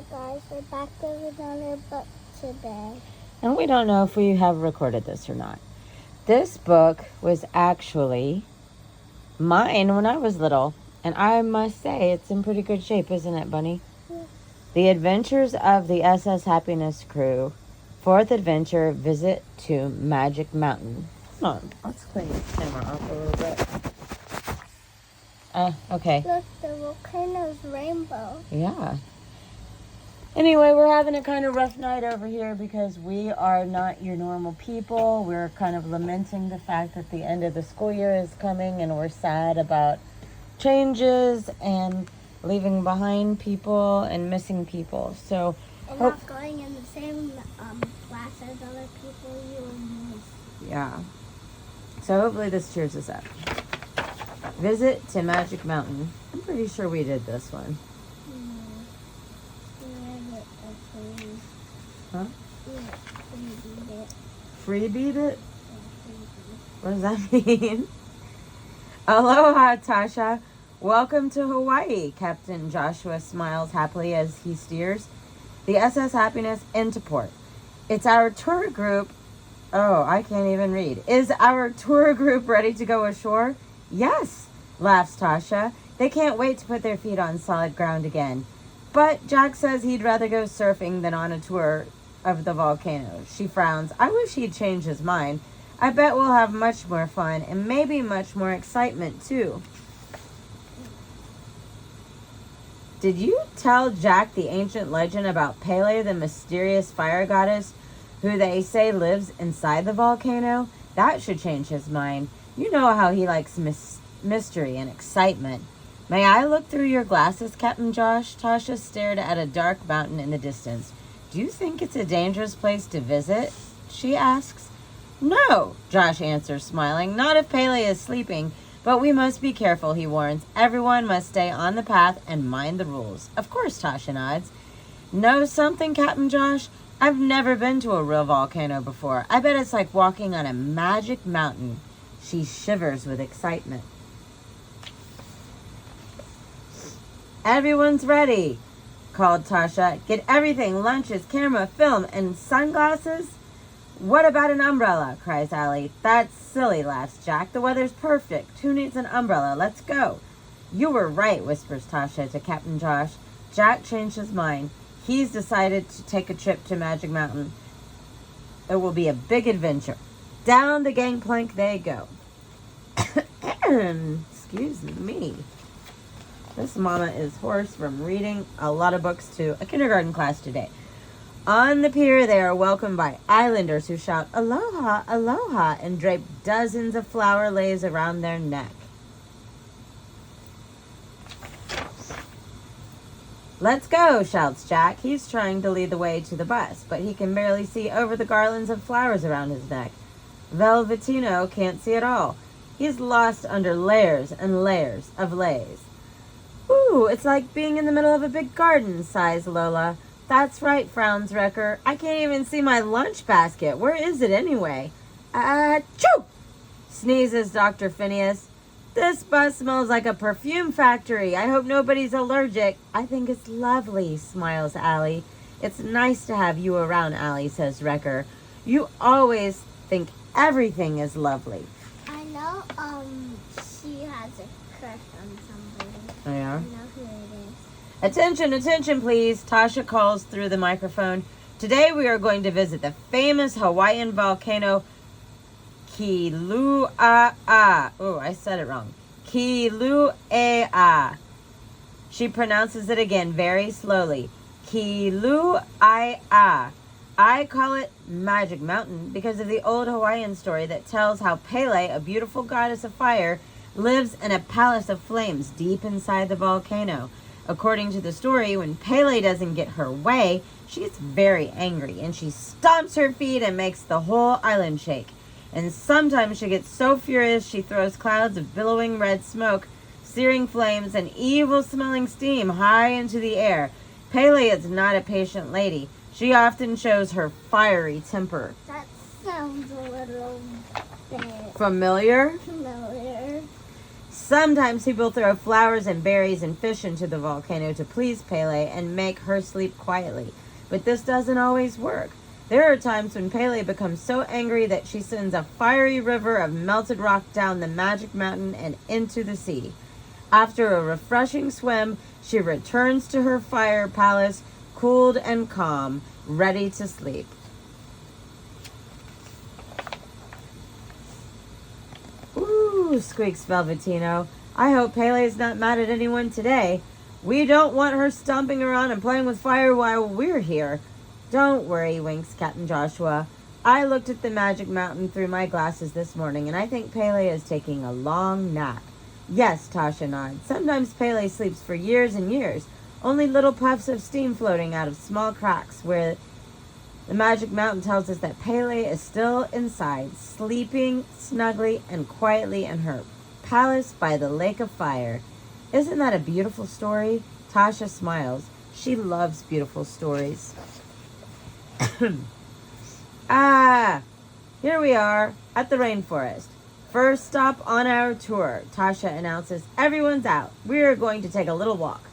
guys, we're back with another book today. And we don't know if we have recorded this or not. This book was actually mine when I was little. And I must say, it's in pretty good shape, isn't it, Bunny? Yeah. The Adventures of the SS Happiness Crew. Fourth adventure, visit to Magic Mountain. Hold on, let's clean the camera off a little bit. Okay. Look, the volcano's rainbow. Yeah. Anyway, we're having a kind of rough night over here because we are not your normal people. We're kind of lamenting the fact that the end of the school year is coming, and we're sad about changes and leaving behind people and missing people. So, And not going in the same class as other people you will miss. yeah. So hopefully this cheers us up. Visit to Magic Mountain. I'm pretty sure we did this one. Huh? Freebeat it? What does that mean? Aloha, Tasha. Welcome to Hawaii. Captain Joshua smiles happily as he steers the SS Happiness into port. It's our tour group. Oh, I can't even read. Is our tour group ready to go ashore? Yes, laughs Tasha. They can't wait to put their feet on solid ground again. But Jack says he'd rather go surfing than on a tour of the volcano. She frowns. I wish he'd change his mind. I bet we'll have much more fun and maybe much more excitement too. Did you tell Jack the ancient legend about Pele, the mysterious fire goddess who they say lives inside the volcano? That should change his mind. You know how he likes mystery and excitement. May I look through your glasses, Captain Josh? Tasha stared at a dark mountain in the distance. Do you think it's a dangerous place to visit? She asks. No, Josh answers, smiling. Not if Pele is sleeping. But we must be careful, he warns. Everyone must stay on the path and mind the rules. Of course, Tasha nods. Know something, Captain Josh? I've never been to a real volcano before. I bet it's like walking on a magic mountain. She shivers with excitement. Everyone's ready, called Tasha. Get everything, lunches, camera, film, and sunglasses? What about an umbrella? Cries Allie. That's silly, laughs Jack. The weather's perfect. Who needs an umbrella? Let's go. You were right, whispers Tasha to Captain Josh. Jack changed his mind. He's decided to take a trip to Magic Mountain. It will be a big adventure. Down the gangplank they go. Excuse me. This mama is hoarse from reading a lot of books to a kindergarten class today. On the pier, they are welcomed by islanders who shout, Aloha, aloha, and drape dozens of flower leis around their neck. Let's go, shouts Jack. He's trying to lead the way to the bus, but he can barely see over the garlands of flowers around his neck. Velvetino can't see at all. He's lost under layers and layers of leis. Ooh, it's like being in the middle of a big garden, sighs Lola. That's right, frowns Wrecker. I can't even see my lunch basket. Where is it anyway? Achoo! Sneezes Dr. Phineas. This bus smells like a perfume factory. I hope nobody's allergic. I think it's lovely, smiles Allie. It's nice to have you around, Allie, says Wrecker. You always think everything is lovely. I know, she has a crush on somebody. Oh, yeah? I know who it is. Attention, attention, please. Tasha calls through the microphone. Today we are going to visit the famous Hawaiian volcano Kilauea. Oh, I said it wrong. Kilauea. She pronounces it again very slowly. Kilauea. I call it Magic Mountain because of the old Hawaiian story that tells how Pele, a beautiful goddess of fire, lives in a palace of flames deep inside the volcano. According to the story, when Pele doesn't get her way, she gets very angry and she stomps her feet and makes the whole island shake. And sometimes she gets so furious she throws clouds of billowing red smoke, searing flames, and evil-smelling steam high into the air. Pele is not a patient lady. She often shows her fiery temper. That sounds a little bit Familiar? familiar. Sometimes people throw flowers and berries and fish into the volcano to please Pele and make her sleep quietly. But this doesn't always work. There are times when Pele becomes so angry that she sends a fiery river of melted rock down the magic mountain and into the sea. After a refreshing swim, she returns to her fire palace, cooled and calm, ready to sleep. Ooh, squeaks Velvetino. I hope Pele's not mad at anyone today. We don't want her stomping around and playing with fire while we're here. Don't worry, winks Captain Joshua. I looked at the magic mountain through my glasses this morning, and I think Pele is taking a long nap. Yes, Tasha nods. Sometimes Pele sleeps for years and years, only little puffs of steam floating out of small cracks where the magic mountain tells us that Pele is still inside, sleeping snugly and quietly in her palace by the lake of fire. Isn't that a beautiful story? Tasha smiles. She loves beautiful stories. Here we are at the rainforest. First stop on our tour, Tasha announces. Everyone's out. We are going to take a little walk.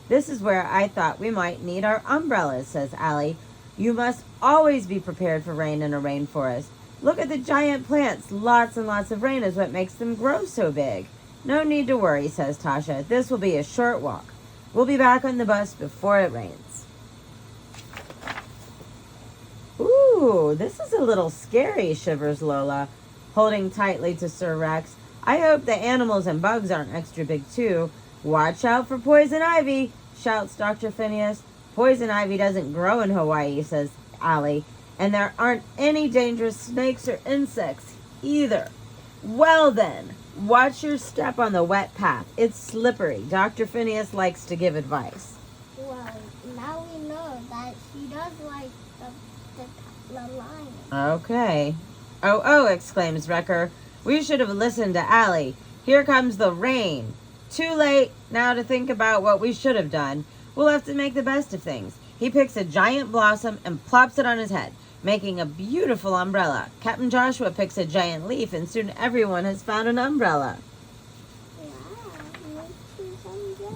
This is where I thought we might need our umbrellas, says Allie. You must always be prepared for rain in a rainforest. Look at the giant plants. Lots and lots of rain is what makes them grow so big. No need to worry, says Tasha. This will be a short walk. We'll be back on the bus before it rains. Ooh, this is a little scary, shivers Lola, holding tightly to Sir Rex. I hope the animals and bugs aren't extra big too. Watch out for poison ivy, shouts Dr. Phineas. Poison ivy doesn't grow in Hawaii, says Allie, and there aren't any dangerous snakes or insects either. Well then, watch your step on the wet path. It's slippery. Dr. Phineas likes to give advice. Well, now we know that she does like the lion. Okay. Oh, exclaims Wrecker. We should have listened to Allie. Here comes the rain. Too late now to think about what we should have done. We'll have to make the best of things. He picks a giant blossom and plops it on his head, making a beautiful umbrella. Captain Joshua picks a giant leaf, and soon everyone has found an umbrella.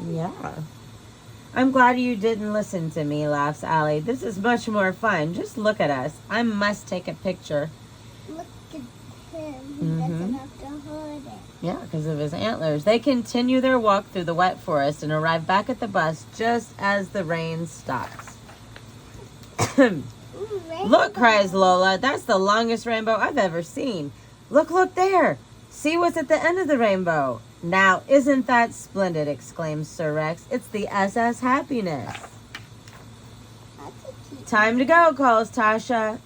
Yeah. I'm glad you didn't listen to me, laughs Allie. This is much more fun. Just look at us. I must take a picture. Look at him. He doesn't have to hold it. Yeah, because of his antlers. They continue their walk through the wet forest and arrive back at the bus just as the rain stops. Ooh, Look, cries Lola. That's the longest rainbow I've ever seen. Look there. See what's at the end of the rainbow. Now, isn't that splendid, exclaims Sir Rex. It's the SS Happiness. Time to go, calls Tasha.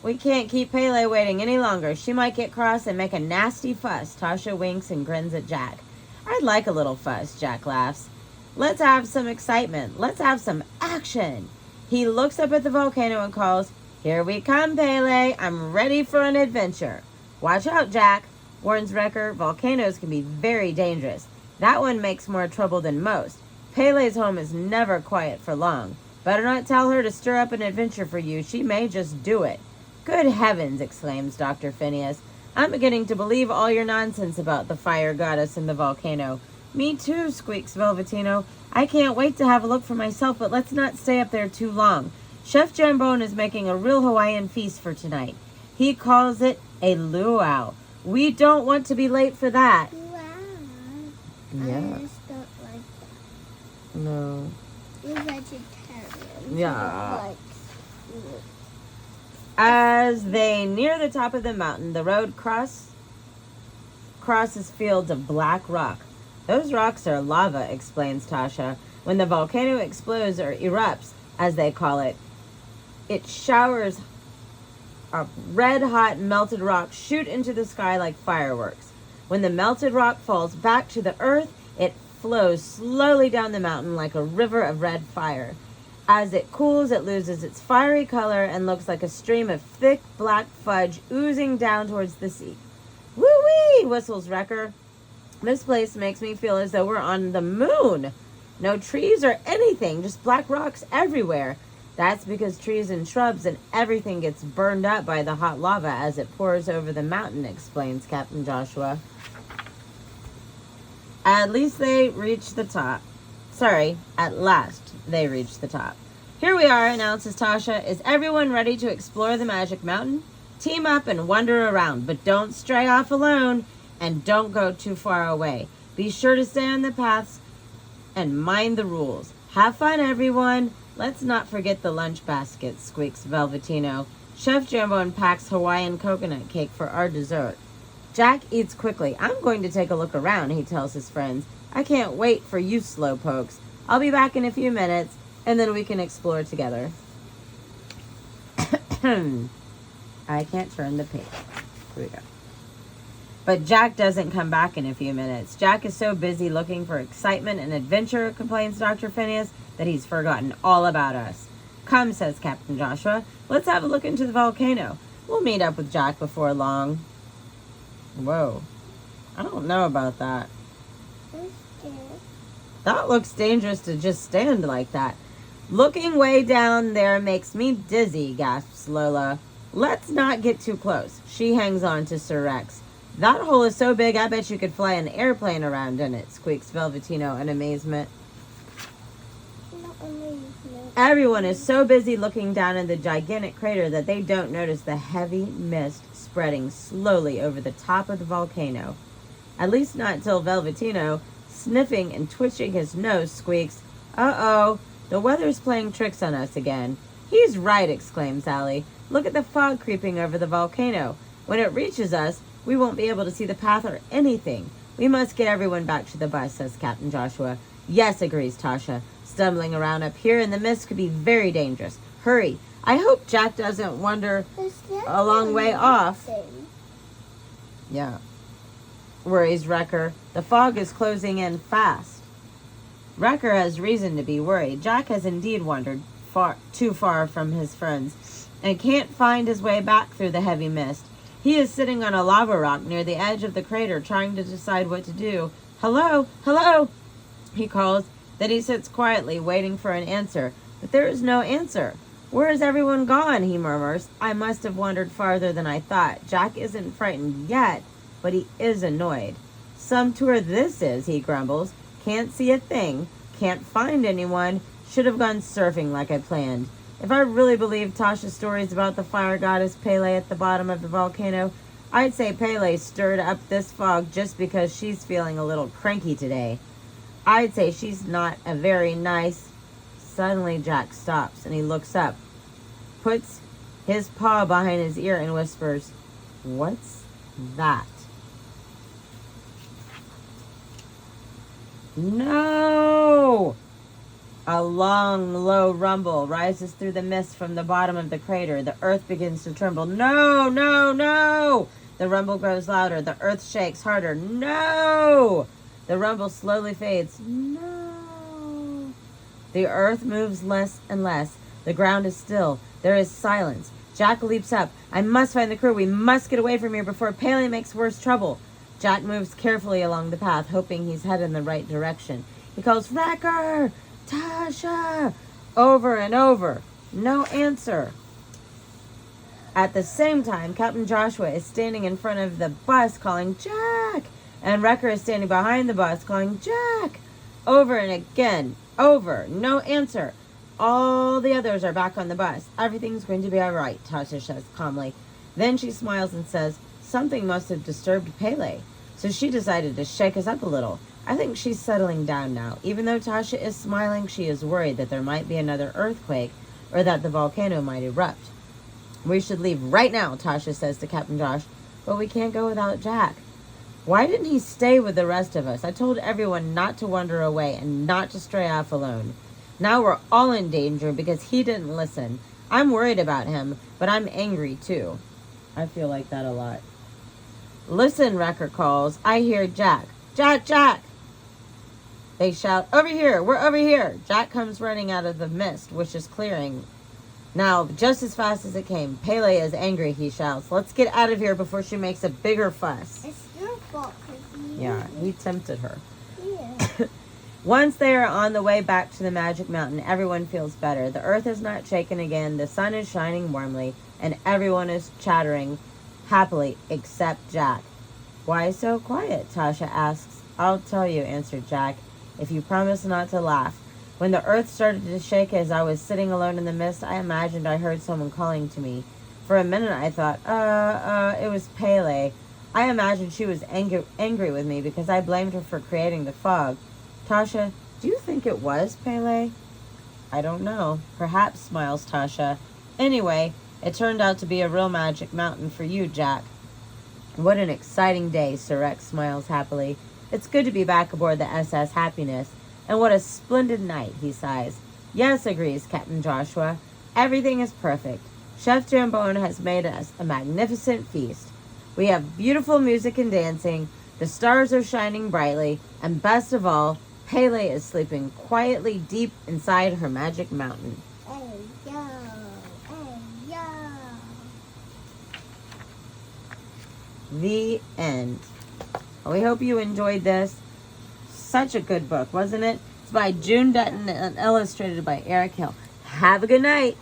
We can't keep Pele waiting any longer. She might get cross and make a nasty fuss. Tasha winks and grins at Jack. I'd like a little fuss, Jack laughs. Let's have some excitement. Let's have some action. He looks up at the volcano and calls, Here we come, Pele. I'm ready for an adventure. Watch out, Jack, warns Wrecker. Volcanoes can be very dangerous. That one makes more trouble than most. Pele's home is never quiet for long. Better not tell her to stir up an adventure for you. She may just do it. Good heavens, exclaims Dr. Phineas. I'm beginning to believe all your nonsense about the fire goddess and the volcano. Me too, squeaks Velvetino. I can't wait to have a look for myself, but let's not stay up there too long. Chef Jambone is making a real Hawaiian feast for tonight. He calls it a luau. We don't want to be late for that. Wow. Yeah. I just don't like that. No. You're vegetarian. Yeah. Like, As they near the top of the mountain, the road crosses fields of black rock. Those rocks are lava, explains Tasha. When the volcano explodes or erupts, as they call it, it showers of red-hot melted rock shoot into the sky like fireworks. When the melted rock falls back to the earth, it flows slowly down the mountain like a river of red fire. As it cools, it loses its fiery color and looks like a stream of thick black fudge oozing down towards the sea. Woo-wee, whistles Wrecker. This place makes me feel as though we're on the moon. No trees or anything, just black rocks everywhere. That's because trees and shrubs and everything gets burned up by the hot lava as it pours over the mountain, explains Captain Joshua. At least they reached the top. Sorry, at last they reached the top. Here we are, announces Tasha. Is everyone ready to explore the Magic Mountain? Team up and wander around, but don't stray off alone and don't go too far away. Be sure to stay on the paths and mind the rules. Have fun, everyone. Let's not forget the lunch baskets, squeaks Velvetino. Chef Jumbo unpacks Hawaiian coconut cake for our dessert. Jack eats quickly. I'm going to take a look around, he tells his friends. I can't wait for you slowpokes. I'll be back in a few minutes, and then we can explore together. I can't turn the page. Here we go. But Jack doesn't come back in a few minutes. Jack is so busy looking for excitement and adventure, complains Dr. Phineas, that he's forgotten all about us. Come, says Captain Joshua. Let's have a look into the volcano. We'll meet up with Jack before long. Whoa. I don't know about that. I'm scared. That looks dangerous to just stand like that. Looking way down there makes me dizzy, gasps Lola. Let's not get too close. She hangs on to Sir Rex. That hole is so big I bet you could fly an airplane around in it, squeaks Velvetino in amazement. Not amazement. Everyone is so busy looking down at the gigantic crater that they don't notice the heavy mist spreading slowly over the top of the volcano. At least not till Velvetino, sniffing and twitching his nose, squeaks, Uh-oh, the weather's playing tricks on us again. He's right, exclaims Sally. Look at the fog creeping over the volcano. When it reaches us, we won't be able to see the path or anything. We must get everyone back to the bus, says Captain Joshua. Yes, agrees Tasha. Stumbling around up here in the mist could be very dangerous. Hurry. I hope Jack doesn't wander a long way off. Yeah. Worries Wrecker. The fog is closing in fast. Wrecker has reason to be worried. Jack has indeed wandered too far from his friends and can't find his way back through the heavy mist. He is sitting on a lava rock near the edge of the crater trying to decide what to do. Hello? Hello? He calls. Then he sits quietly waiting for an answer. But there is no answer. Where is everyone gone? He murmurs. I must have wandered farther than I thought. Jack isn't frightened yet, but he is annoyed. Some tour this is, he grumbles. Can't see a thing. Can't find anyone. Should have gone surfing like I planned. If I really believed Tasha's stories about the fire goddess Pele at the bottom of the volcano, I'd say Pele stirred up this fog just because she's feeling a little cranky today. I'd say she's not a very nice... Suddenly Jack stops and he looks up, puts his paw behind his ear and whispers, What's that? No! A long, low rumble rises through the mist from the bottom of the crater. The earth begins to tremble. No, no, no! The rumble grows louder. The earth shakes harder. No! The rumble slowly fades. No! The earth moves less and less. The ground is still. There is silence. Jack leaps up. I must find the crew. We must get away from here before Pele makes worse trouble. Jack moves carefully along the path, hoping he's headed in the right direction. He calls, Wrecker! Tasha! Over and over. No answer. At the same time, Captain Joshua is standing in front of the bus calling, Jack! And Wrecker is standing behind the bus calling, Jack! Over and again. Over. No answer. All the others are back on the bus. Everything's going to be all right, Tasha says calmly. Then she smiles and says, something must have disturbed Pele. So she decided to shake us up a little. I think she's settling down now. Even though Tasha is smiling, she is worried that there might be another earthquake or that the volcano might erupt. We should leave right now, Tasha says to Captain Josh. But we can't go without Jack. Why didn't he stay with the rest of us? I told everyone not to wander away and not to stray off alone. Now we're all in danger because he didn't listen. I'm worried about him, but I'm angry too. I feel like that a lot. Listen, Wrecker calls. I hear Jack. Jack, Jack! They shout, over here, we're over here. Jack comes running out of the mist, which is clearing now just as fast as it came. Pele is angry, he shouts. Let's get out of here before she makes a bigger fuss. It's your fault. Yeah, he tempted her. Yeah. Once they are on the way back to the Magic Mountain, everyone feels better. The earth is not shaken again, the sun is shining warmly, and everyone is chattering happily except Jack. Why so quiet? Tasha asks. I'll tell you, answered Jack, if you promise not to laugh. When the earth started to shake as I was sitting alone in the mist, I imagined I heard someone calling to me. For a minute I thought, it was Pele. I imagined she was angry with me because I blamed her for creating the fog. Tasha, do you think it was Pele? I don't know. Perhaps, smiles Tasha. Anyway, it turned out to be a real magic mountain for you, Jack. What an exciting day, Sir Rex smiles happily. It's good to be back aboard the SS Happiness. And what a splendid night, he sighs. Yes, agrees Captain Joshua. Everything is perfect. Chef Jambone has made us a magnificent feast. We have beautiful music and dancing, the stars are shining brightly, and best of all, Pele is sleeping quietly deep inside her magic mountain. Hey, yo. Hey, yo. The end. Well, we hope you enjoyed this. Such a good book, wasn't it? It's by June Dutton and illustrated by Eric Hill. Have a good night.